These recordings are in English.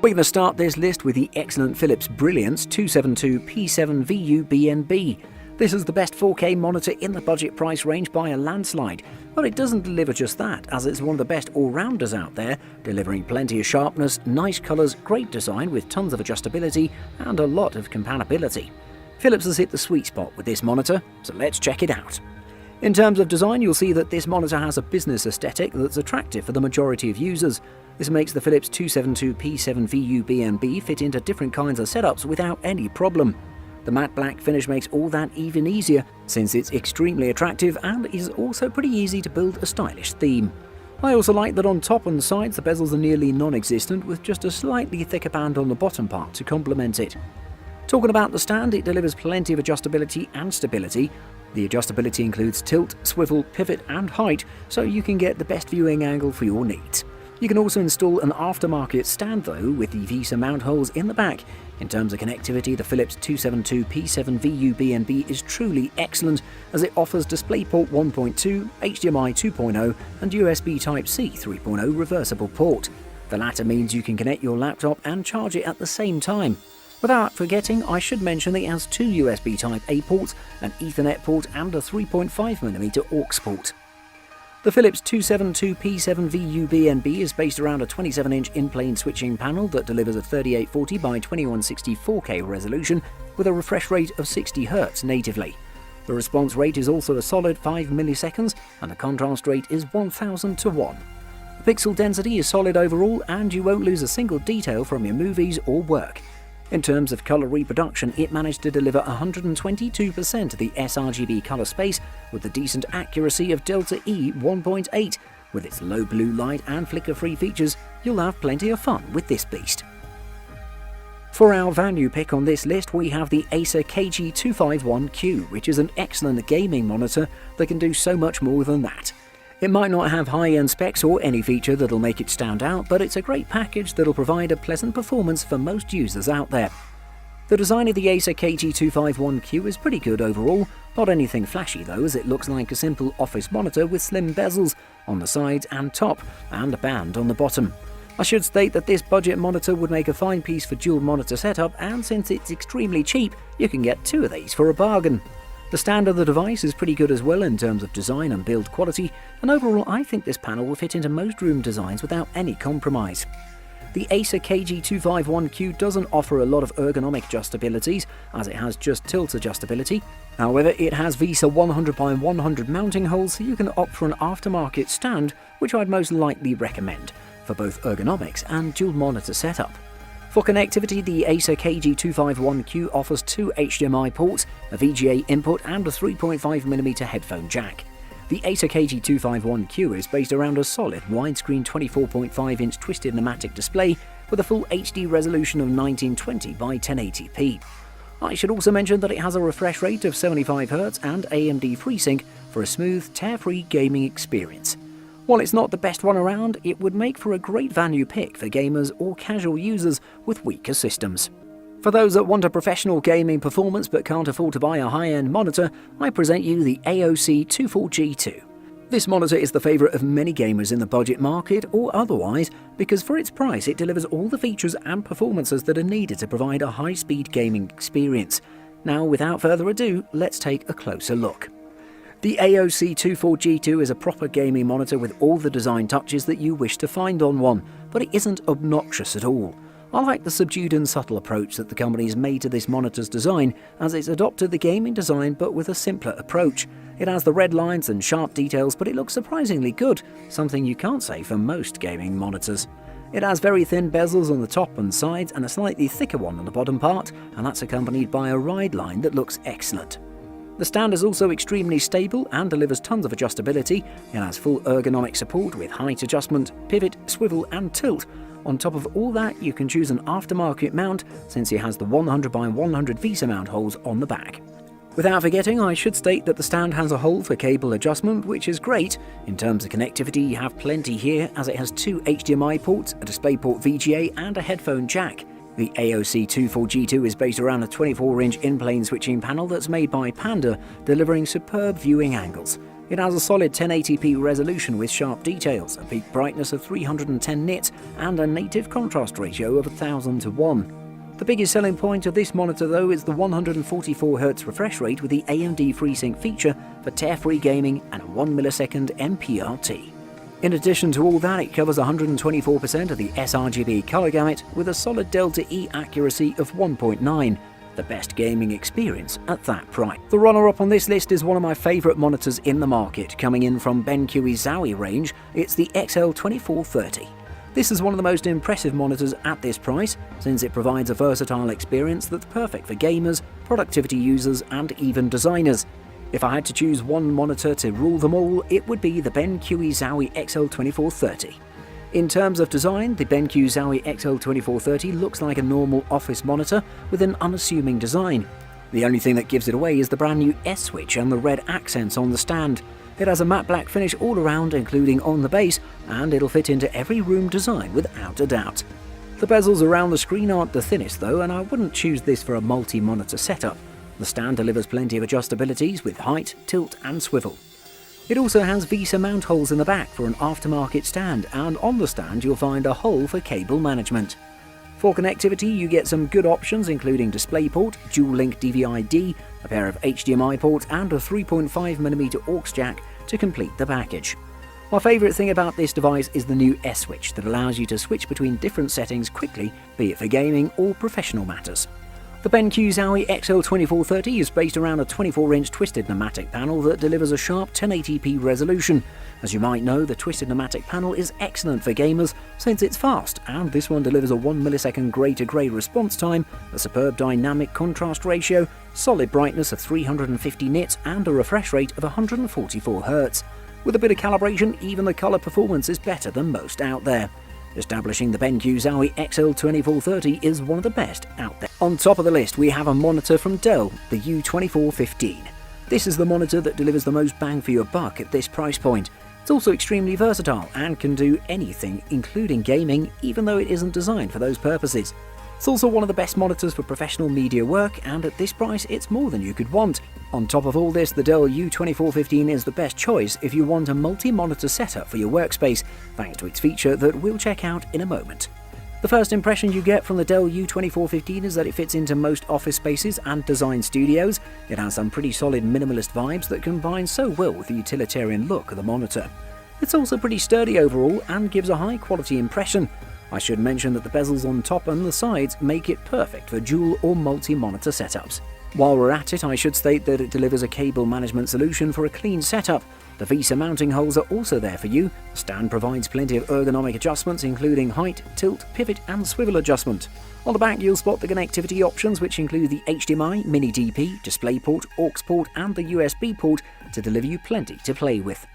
We're going to start this list with the excellent Philips Brilliance 272P7VU BNB. This is the best 4K monitor in the budget price range by a landslide, but it doesn't deliver just that, as it's one of the best all-rounders out there, delivering plenty of sharpness, nice colours, great design with tons of adjustability and a lot of compatibility. Philips has hit the sweet spot with this monitor, so let's check it out. In terms of design, you'll see that this monitor has a business aesthetic that's attractive for the majority of users. This makes the Philips 272P7VU BNB fit into different kinds of setups without any problem. The matte black finish makes all that even easier, since it's extremely attractive and is also pretty easy to build a stylish theme. I also like that on top and sides the bezels are nearly non-existent, with just a slightly thicker band on the bottom part to complement it. Talking about the stand, it delivers plenty of adjustability and stability. The adjustability includes tilt, swivel, pivot and height, so you can get the best viewing angle for your needs. You can also install an aftermarket stand though, with the VESA mount holes in the back. In terms of connectivity, the Philips 272P7VU BNB is truly excellent, as it offers DisplayPort 1.2, HDMI 2.0 and USB Type-C 3.0 reversible port. The latter means you can connect your laptop and charge it at the same time. Without forgetting, I should mention that it has two USB Type-A ports, an Ethernet port and a 3.5mm aux port. The Philips 272P7VU BNB is based around a 27-inch in-plane switching panel that delivers a 3840 by 2160 4K resolution with a refresh rate of 60Hz natively. The response rate is also a solid 5 milliseconds and the contrast rate is 1000 to 1. The pixel density is solid overall and you won't lose a single detail from your movies or work. In terms of colour reproduction, it managed to deliver 122% of the sRGB colour space with the decent accuracy of Delta E 1.8. With its low blue light and flicker-free features, you'll have plenty of fun with this beast. For our value pick on this list, we have the Acer KG251Q, which is an excellent gaming monitor that can do so much more than that. It might not have high-end specs or any feature that'll make it stand out, but it's a great package that'll provide a pleasant performance for most users out there. The design of the Acer KG251Q is pretty good overall, not anything flashy though, as it looks like a simple office monitor with slim bezels on the sides and top, and a band on the bottom. I should state that this budget monitor would make a fine piece for dual monitor setup, and since it's extremely cheap, you can get two of these for a bargain. The stand of the device is pretty good as well in terms of design and build quality, and overall I think this panel will fit into most room designs without any compromise. The Acer KG251Q doesn't offer a lot of ergonomic adjustabilities, as it has just tilt adjustability. However, it has VESA 100x100 mounting holes, so you can opt for an aftermarket stand, which I'd most likely recommend, for both ergonomics and dual monitor setup. For connectivity, the Acer KG251Q offers two HDMI ports, a VGA input and a 3.5mm headphone jack. The Acer KG251Q is based around a solid widescreen 24.5-inch twisted pneumatic display with a full HD resolution of 1920 by 1080p. I should also mention that it has a refresh rate of 75Hz and AMD Freesync for a smooth, tear-free gaming experience. While it's not the best one around, it would make for a great value pick for gamers or casual users with weaker systems. For those that want a professional gaming performance but can't afford to buy a high-end monitor, I present you the AOC 24G2. This monitor is the favourite of many gamers in the budget market or otherwise, because for its price it delivers all the features and performances that are needed to provide a high-speed gaming experience. Now, without further ado, let's take a closer look. The AOC 24G2 is a proper gaming monitor with all the design touches that you wish to find on one, but it isn't obnoxious at all. I like the subdued and subtle approach that the company has made to this monitor's design, as it's adopted the gaming design but with a simpler approach. It has the red lines and sharp details, but it looks surprisingly good, something you can't say for most gaming monitors. It has very thin bezels on the top and sides and a slightly thicker one on the bottom part, and that's accompanied by a ride line that looks excellent. The stand is also extremely stable and delivers tons of adjustability. It has full ergonomic support with height adjustment, pivot, swivel and tilt. On top of all that, you can choose an aftermarket mount since it has the 100x100 VESA mount holes on the back. Without forgetting, I should state that the stand has a hole for cable adjustment, which is great. In terms of connectivity, you have plenty here, as it has two HDMI ports, a DisplayPort VGA and a headphone jack. The AOC 24G2 is based around a 24-inch in-plane switching panel that's made by Panda, delivering superb viewing angles. It has a solid 1080p resolution with sharp details, a peak brightness of 310 nits, and a native contrast ratio of 1000:1. The biggest selling point of this monitor though is the 144Hz refresh rate with the AMD Freesync feature for tear-free gaming and a 1 millisecond MPRT. In addition to all that, it covers 124% of the sRGB color gamut with a solid Delta E accuracy of 1.9. The best gaming experience at that price. The runner-up on this list is one of my favourite monitors in the market, coming in from BenQ's ZOWIE range. It's the XL2430. This is one of the most impressive monitors at this price, since it provides a versatile experience that's perfect for gamers, productivity users, and even designers. If I had to choose one monitor to rule them all, it would be the BenQ ZOWIE XL2430. In terms of design, the BenQ ZOWIE XL2430 looks like a normal office monitor with an unassuming design. The only thing that gives it away is the brand new S-switch and the red accents on the stand. It has a matte black finish all around, including on the base, and it'll fit into every room design without a doubt. The bezels around the screen aren't the thinnest though, and I wouldn't choose this for a multi-monitor setup. The stand delivers plenty of adjustabilities with height, tilt and swivel. It also has VESA mount holes in the back for an aftermarket stand, and on the stand you'll find a hole for cable management. For connectivity you get some good options including DisplayPort, dual-link DVI-D, a pair of HDMI ports and a 3.5mm aux jack to complete the package. My favourite thing about this device is the new S-switch that allows you to switch between different settings quickly, be it for gaming or professional matters. The BenQ ZOWIE XL2430 is based around a 24-inch twisted pneumatic panel that delivers a sharp 1080p resolution. As you might know, the twisted pneumatic panel is excellent for gamers since it's fast, and this one delivers a 1 millisecond grey-to-grey response time, a superb dynamic contrast ratio, solid brightness of 350 nits, and a refresh rate of 144Hz. With a bit of calibration, even the colour performance is better than most out there. Establishing the BenQ ZOWIE XL2430 is one of the best out there. On top of the list we have a monitor from Dell, the U2415. This is the monitor that delivers the most bang for your buck at this price point. It's also extremely versatile and can do anything, including gaming, even though it isn't designed for those purposes. It's also one of the best monitors for professional media work, and at this price it's more than you could want. On top of all this, the Dell U2415 is the best choice if you want a multi-monitor setup for your workspace, thanks to its feature that we'll check out in a moment. The first impression you get from the Dell U2415 is that it fits into most office spaces and design studios. It has some pretty solid minimalist vibes that combine so well with the utilitarian look of the monitor. It's also pretty sturdy overall and gives a high quality impression. I should mention that the bezels on top and the sides make it perfect for dual or multi-monitor setups. While we're at it, I should state that it delivers a cable management solution for a clean setup. The VESA mounting holes are also there for you. The stand provides plenty of ergonomic adjustments including height, tilt, pivot and swivel adjustment. On the back you'll spot the connectivity options, which include the HDMI, Mini DP, DisplayPort, aux port and the USB port to deliver you plenty to play with.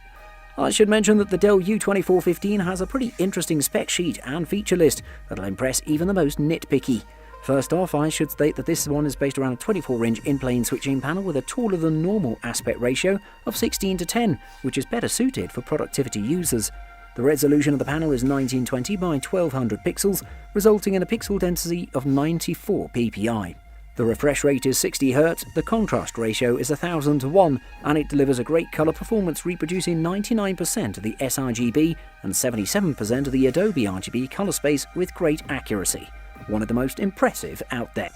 I should mention that the Dell U2415 has a pretty interesting spec sheet and feature list that'll impress even the most nitpicky. First off, I should state that this one is based around a 24-inch in-plane switching panel with a taller than normal aspect ratio of 16:10, which is better suited for productivity users. The resolution of the panel is 1920 by 1200 pixels, resulting in a pixel density of 94 ppi. The refresh rate is 60 Hz, the contrast ratio is 1000:1, and it delivers a great colour performance, reproducing 99% of the sRGB and 77% of the Adobe RGB colour space with great accuracy. One of the most impressive out there.